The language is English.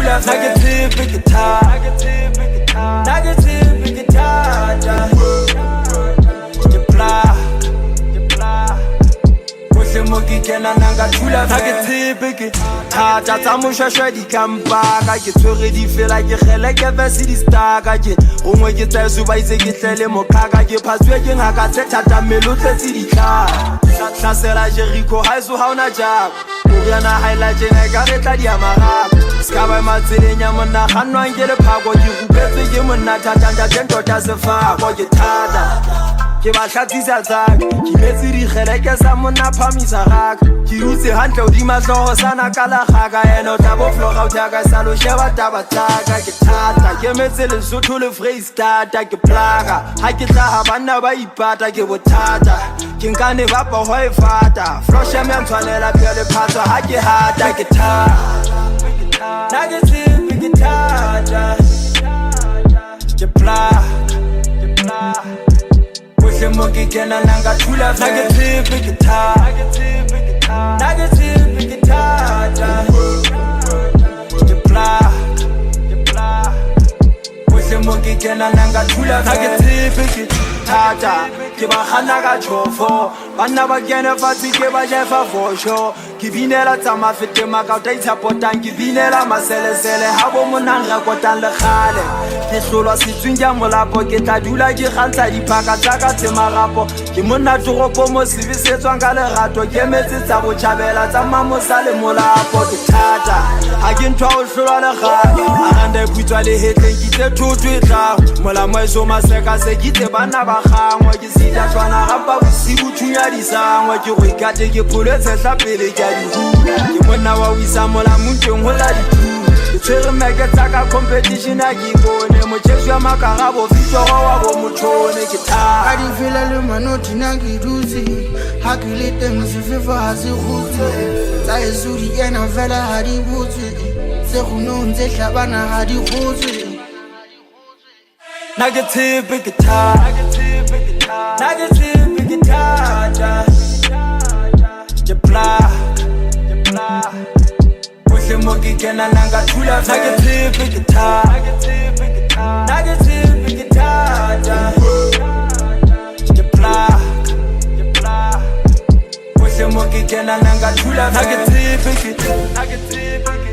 thula negative guitar, negative guitar, Moki kena nanga thula negative guitar, tsa moshashwa di kampaka ke tshwere di fela ke gele ke vese di staka ke ongwe ke tsa suba itse ke tlele mokaka ke phatswe ke ngaka tse thata melo tletse di tla hlasela Jericho haiso ha ona jab o yana highlight ena ka re tla di amara ska ba matselenya monna ganwang ke le phako ke rupetse ke monna thata tento tsa sefa go ke thata ke ba hlatsisa tsaka ke metsi di gele ke sa monna phamisa gaka ke utse hantle o di matlogo sana ka la gaka eno tla bo floga o tshaka sa lo sheba taba tsaka ke thata ke metse le Sotho le Freestata ke plaga ha ke tla ha bana ba ipata ke bothata ke nkane ba pa ho e fata flush ya mtshwanela pele phatsa ha ke hata ke thata negative guitar ke plaga Moki kena nanga thula negative guitar, negative guitar, Moki kena nanga thula negative guitar, ke ba khana ka tshofo bana ba kene fatsi ke ba jefa for sure ke binela tsa mafete maka ta itshapotang ke binela maselesele ha bo monang ra kotang le khale ke hlolwa setswingja molapo ke tla dula ke gantsa dipaka tsa ka tsemarapo ke monna toropo mo sebisetswang ka lerato ke metse tsa botjhabela tsa mamosa le molapo ke thata ha ke ntwa o hlolwa le gae a randa putswa le hetleng ke tse thotho e tla mola mo eso maseka se ke tse bana ba gangwa ke sida tshwana rapa bosibu thunya di sangwa ke go ikate ke pholetse tla pele ke di hula ke monna wa wisa mola munteng hola di ke tshwere meke tsa ka competition a ke bone mochesu ya makarabo fitoro wa bo motshone ke tha a di fela le manoti na ke dutse ha ke le teng sefifa ha se gutse tsa yesu di ena fela ha di butse se go nontse hlabana ha di gutse negative guitar, negative guitar, ke plaga Moki kena nanga thula negative guitar, negative guitar, ke plaga Moki kena nanga thula negative guitar.